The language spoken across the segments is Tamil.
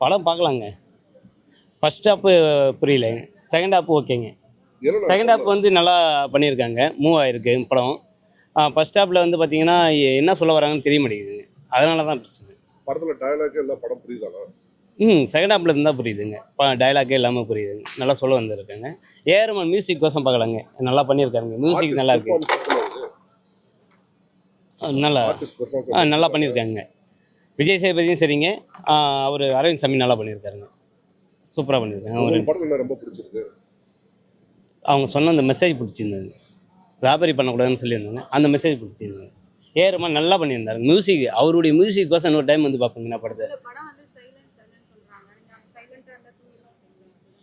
படம் பார்க்கலாங்க. ஃபர்ஸ்ட் ஹாப் புரியலைங்க. செகண்ட் ஹாப் ஓகேங்க. செகண்ட் ஹாப் வந்து நல்லா பண்ணியிருக்காங்க. மூவ் ஆயிருக்கு படம். ஃபர்ஸ்ட் ஹாப்பில் வந்து பார்த்தீங்கன்னா என்ன சொல்ல வராங்கன்னு தெரிய மாட்டேங்குதுங்க. அதனால தான் பிரச்சனை. படத்தில் டயலாக் எல்லாம் படம் புரியுதாண்ணா? செகண்ட் ஹாப்பில் இருந்தால் புரியுதுங்க. டயலாக்கே இல்லாமல் புரியுதுங்க. நல்லா சொல்ல வந்திருக்காங்க. ஏஆர்எம்என் மியூசிக் கோசம் பார்க்கலாங்க. நல்லா பண்ணியிருக்காருங்க. மியூசிக் நல்லா இருக்கு. நல்லா நல்லா பண்ணியிருக்காங்க. விஜய் சேதுபதியும் சரிங்க. அவர் அரவிந்த் சாமி நல்லா பண்ணியிருக்காருங்க. சூப்பராக பண்ணியிருக்காங்க. ரொம்ப பிடிச்சிருக்கு. அவங்க சொன்ன அந்த மெசேஜ் பிடிச்சிருந்தது. ராபரி பண்ணக்கூடாதுன்னு சொல்லியிருந்தாங்க. அந்த மெசேஜ் பிடிச்சிருந்தது. ஏஆர்எம்என் நல்லா பண்ணியிருந்தாரு. மியூசிக் அவருடைய மியூசிக் கோசம் இன்னொரு டைம் வந்து பார்ப்பீங்க நான் படத்தை.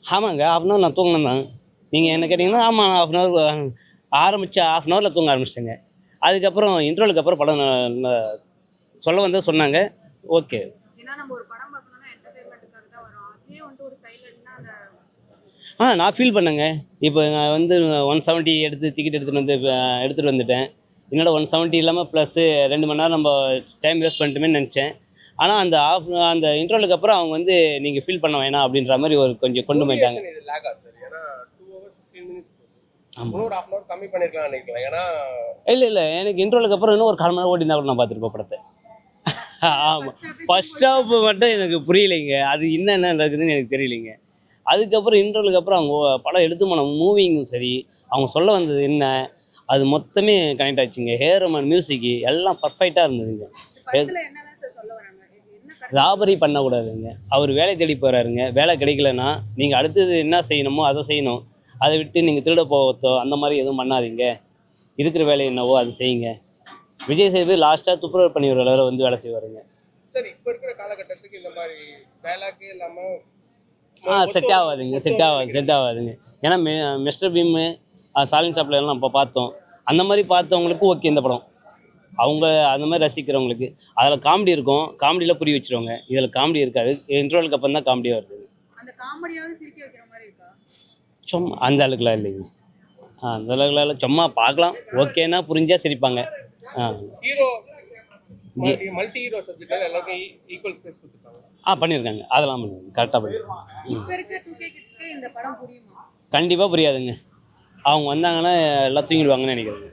ஆமாங்க, ஹாஃப்னவர் நான் தூங்கினேன் தான். நீங்கள் என்ன கேட்டிங்கன்னா ஆமாம், ஹாஃப்னவர் ஆரம்பித்தா ஹாஃப்னவரில் தூங்க ஆரம்பிச்சிட்டேங்க. அதுக்கப்புறம் இன்ட்ரோலுக்கு அப்புறம் படம் சொல்ல வந்து சொன்னாங்க. ஓகே. நான் ஃபீல் பண்ணேங்க. இப்போ நான் வந்து 170 டிக்கெட் எடுத்துகிட்டு வந்துட்டேன். என்னோட 170 இல்லாமல் ப்ளஸ்ஸு 2 மணி நேரம் நம்ம டைம் வேஸ்ட் பண்ணிட்டுமே நினச்சேன். ஆனால் அந்த இன்ட்ரோலுக்கு அப்புறம் அவங்க வந்து நீங்கள் ஃபீல் பண்ண வேணாம் அப்படின்ற மாதிரி ஒரு கொஞ்சம் கொண்டு போயிட்டாங்க. இல்லை எனக்கு இன்ட்ரோலுக்கு அப்புறம் இன்னும் ஒரு 1/4 மணி நேரம் ஓடினா கூட நான் பார்த்துருப்பேன் படத்தை. ஆமாம், ஃபர்ஸ்ட் ஹாப் மட்டும் எனக்கு புரியலைங்க. அது என்ன நடக்குதுன்னு எனக்கு தெரியலைங்க. அதுக்கப்புறம் இன்ட்ரோலுக்கு அப்புறம் அவங்க படம் எடுத்து போன மூவிங்கும் சரி, அவங்க சொல்ல வந்தது என்ன, அது மொத்தமே கனெக்ட் ஆச்சுங்க. ஏஆர்எம்என் மியூசிக்கு எல்லாம் பர்ஃபெக்டாக இருந்ததுங்க. ராபரி பண்ணக்கூடாதுங்க. அவர் வேலை தேடி போகிறாருங்க. வேலை கிடைக்கலன்னா நீங்கள் அடுத்தது என்ன செய்யணுமோ அதை செய்யணும். அதை விட்டு நீங்கள் திருட போவத்தோ அந்த மாதிரி எதுவும் பண்ணாதீங்க. இருக்கிற வேலை என்னவோ அது செய்யுங்க. விஜய் சேதுபதி லாஸ்ட்டாக துப்புரவு பண்ணி ஒரு அளவில் வந்து வேலை செய்வாருங்க. சரி, இப்போ இருக்கிற காலகட்டத்துக்கு இந்த மாதிரி டயலாக்கே இல்லாமல் செட் ஆகாதுங்க. ஏன்னா மிஸ்டர் பீமு சாலின் சாப்பில் எல்லாம் இப்போ பார்த்தோம். அந்த மாதிரி பார்த்தவங்களுக்கு ஓகே இந்த படம். அவங்க அந்த மாதிரி ரசிக்கிறவங்களுக்கு அதில் காமெடி இருக்கும். காமெடியில் புரிய வச்சுருவாங்க. இதில் காமெடி இருக்காது. இன்ட்ரோலுக்கு அப்புறம் தான் காமெடியாக வருது. சும்மா அந்த அளவுக்குலாம் இல்லைங்க. அந்த அளவுக்குலாம் சும்மா பார்க்கலாம். ஓகேன்னா புரிஞ்சால் சிரிப்பாங்க. மல்டி ஹீரோ சப்ஜெக்ட்ல எல்லாருக்கும் ஈக்குவல் ஸ்பேஸ் கொடுத்துருக்காங்க. பண்ணியிருக்காங்க. அதெல்லாம் பண்ணிருக்காங்க. கரெக்டாக பண்ணிருக்காங்க. கண்டிப்பாக புரியாதுங்க. அவங்க வந்தாங்கன்னா எல்லாம் தூங்கிடுவாங்கன்னு நினைக்கிறேங்க.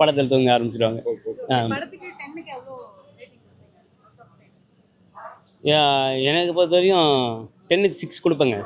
படத்தில் தூங்க ஆரம்பிச்சிடுவாங்க. எனக்கு பொறுத்த வரையும் 10க்கு 6 கொடுப்பேங்க.